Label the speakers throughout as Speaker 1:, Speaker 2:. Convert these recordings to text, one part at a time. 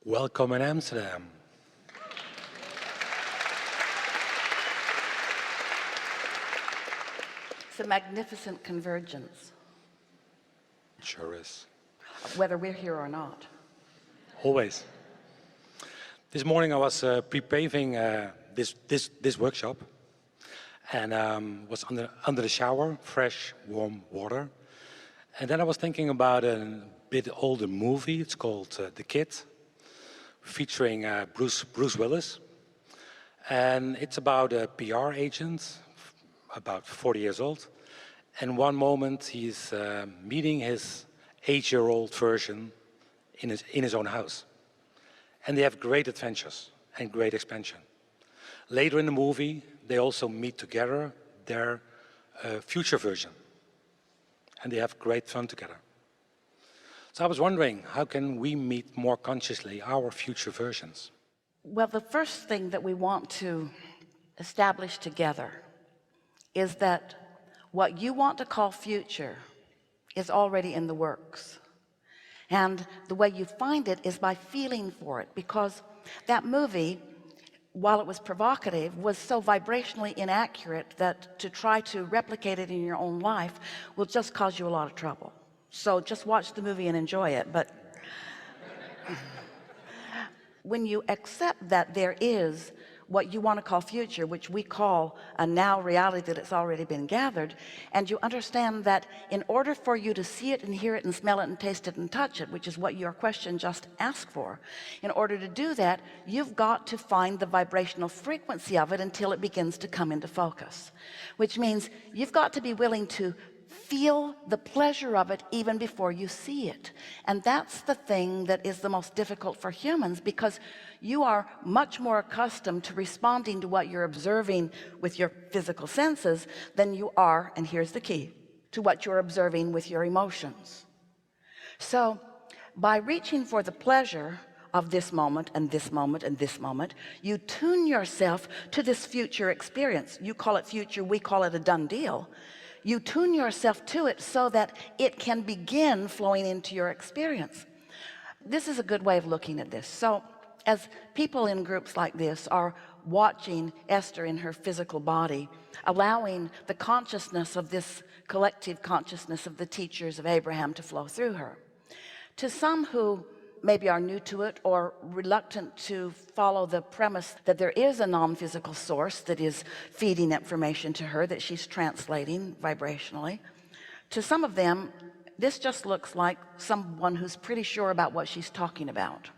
Speaker 1: Welcome in Amsterdam.
Speaker 2: It's a magnificent convergence,
Speaker 1: It sure is.
Speaker 2: whether we're here or not.
Speaker 1: Always. This morning I was pre-paving this workshop, and was under the shower, fresh, warm water. And then I was thinking about a bit older movie. It's called The Kid, featuring Bruce Willis. And it's about a PR agent, about 40 years old. And one moment he's meeting his 8-year-old version in his own house. And they have great adventures and great expansion. Later in the movie, they also meet together their future version. And they have great fun together. So I was wondering, how can we meet more consciously our future versions?
Speaker 2: Well, the first thing that we want to establish together is that what you want to call future is already in the works. And the way you find it is by feeling for it, because that movie, while it was provocative, was so vibrationally inaccurate that to try to replicate it in your own life will just cause you a lot of trouble. So just watch the movie and enjoy it. But when you accept that there is what you want to call future, which we call a now reality that it's already been gathered, and you understand that in order for you to see it and hear it and smell it and taste it and touch it, which is what your question just asked for, in order to do that, you've got to find the vibrational frequency of it until it begins to come into focus, which means you've got to be willing to feel the pleasure of it even before you see it. And that's the thing that is the most difficult for humans, because you are much more accustomed to responding to what you're observing with your physical senses than you are, and here's the key, to what you're observing with your emotions. So by reaching for the pleasure of this moment and this moment and this moment, you tune yourself to this future experience. You call it future, we call it a done deal. You tune yourself to it so that it can begin flowing into your experience. This is a good way of looking at this. So as people in groups like this are watching Esther in her physical body, allowing the consciousness of this collective consciousness of the teachers of Abraham to flow through her, to some who maybe are new to it or reluctant to follow the premise that there is a non-physical source that is feeding information to her that she's translating vibrationally, to some of them this just looks like someone who's pretty sure about what she's talking about,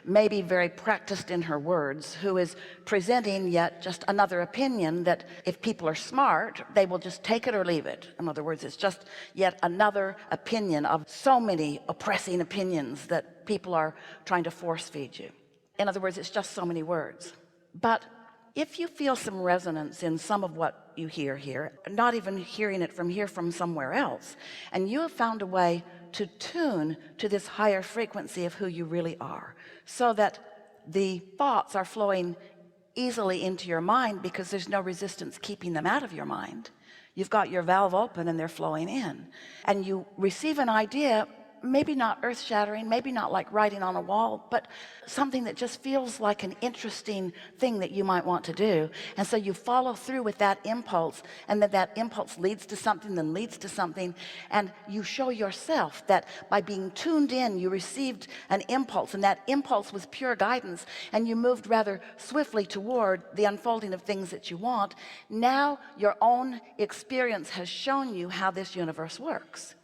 Speaker 2: maybe very practiced in her words, who is presenting yet just another opinion that if people are smart, they will just take it or leave it. In other words, it's just yet another opinion of so many oppressing opinions that people are trying to force feed you. In other words, it's just so many words. But if you feel some resonance in some of what you hear here, not even hearing it from somewhere else, and you have found a way to tune to this higher frequency of who you really are, so that the thoughts are flowing easily into your mind because there's no resistance keeping them out of your mind. You've got your valve open and they're flowing in, and you receive an idea, maybe not earth-shattering, maybe not like writing on a wall, but something that just feels like an interesting thing that you might want to do. And so you follow through with that impulse, and that impulse leads to something, then leads to something, and you show yourself that by being tuned in, you received an impulse, and that impulse was pure guidance, and you moved rather swiftly toward the unfolding of things that you want. Now your own experience has shown you how this universe works.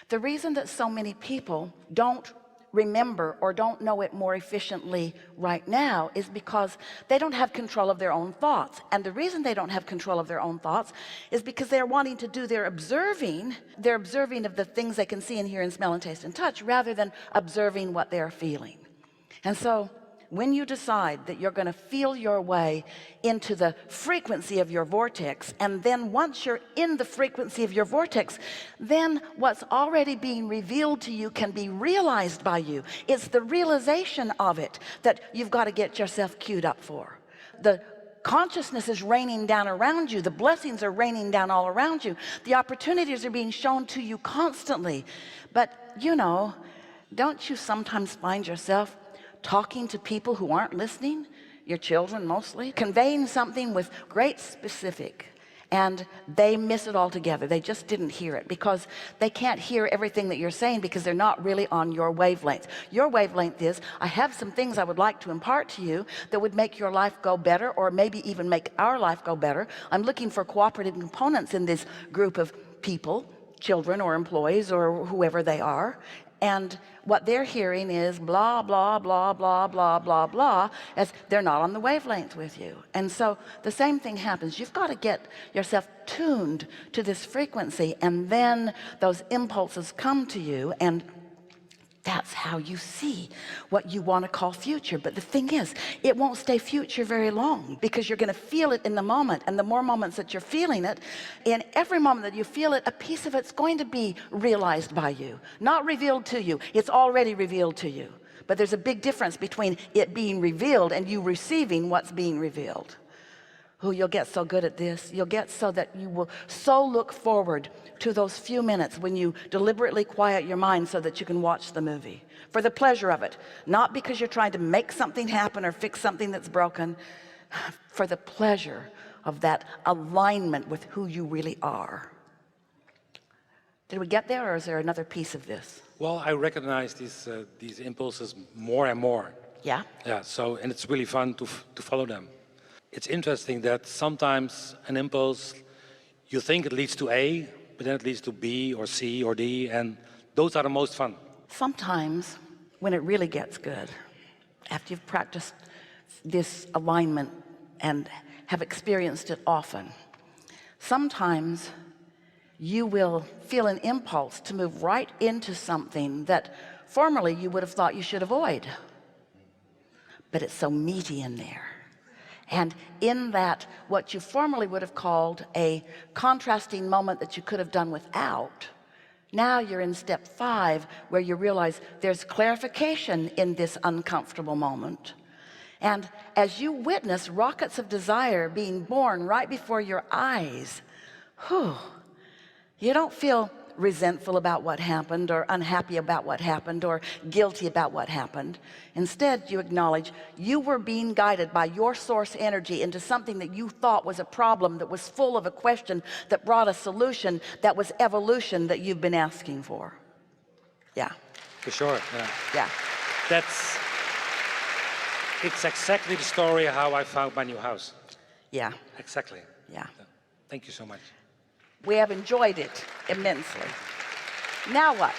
Speaker 2: The reason that so many people don't remember or don't know it more efficiently right now is because they don't have control of their own thoughts. And the reason they don't have control of their own thoughts is because they're wanting to do their observing. They're observing of the things they can see and hear and smell and taste and touch, rather than observing what they're feeling. And so when you decide that you're going to feel your way into the frequency of your vortex, and then once you're in the frequency of your vortex, then what's already being revealed to you can be realized by you. It's the realization of it that you've got to get yourself queued up for. The consciousness is raining down around you. The blessings are raining down all around you. The opportunities are being shown to you constantly. But you know, don't you sometimes find yourself talking to people who aren't listening, your children mostly, conveying something with great specific, and they miss it altogether. They just didn't hear it because they can't hear everything that you're saying because they're not really on your wavelength. Your wavelength is, I have some things I would like to impart to you that would make your life go better, or maybe even make our life go better. I'm looking for cooperative components in this group of people, children or employees or whoever they are. And what they're hearing is blah, blah, blah, blah, blah, blah, blah, as they're not on the wavelength with you. And so the same thing happens. You've got to get yourself tuned to this frequency, and then those impulses come to you, and that's how you see what you want to call future. But the thing is, it won't stay future very long, because you're going to feel it in the moment, and the more moments that you're feeling it, in every moment that you feel it, a piece of it's going to be realized by you, not revealed to you. It's already revealed to you. But there's a big difference between it being revealed and you receiving what's being revealed. Oh, you'll get so good at this. You'll get so that you will so look forward to those few minutes when you deliberately quiet your mind so that you can watch the movie for the pleasure of it, not because you're trying to make something happen or fix something that's broken, for the pleasure of that alignment with who you really are. Did we get there, or is there another piece of this?
Speaker 1: Well, I recognize these impulses more and more.
Speaker 2: Yeah?
Speaker 1: Yeah, so, and it's really fun to follow them. It's interesting that sometimes an impulse, you think it leads to A, but then it leads to B or C or D, and those are the most fun.
Speaker 2: Sometimes when it really gets good, after you've practiced this alignment and have experienced it often, sometimes you will feel an impulse to move right into something that formerly you would have thought you should avoid. But it's so meaty in there. And in that, what you formerly would have called a contrasting moment that you could have done without, now you're in step 5, where you realize there's clarification in this uncomfortable moment. And as you witness rockets of desire being born right before your eyes, you don't feel resentful about what happened, or unhappy about what happened, or guilty about what happened. Instead, you acknowledge you were being guided by your source energy into something that you thought was a problem, that was full of a question, that brought a solution, that was evolution that you've been asking for. Yeah.
Speaker 1: For sure, yeah.
Speaker 2: Yeah.
Speaker 1: It's exactly the story how I found my new house.
Speaker 2: Yeah.
Speaker 1: Exactly.
Speaker 2: Yeah.
Speaker 1: Thank you so much.
Speaker 2: We have enjoyed it immensely. Now what?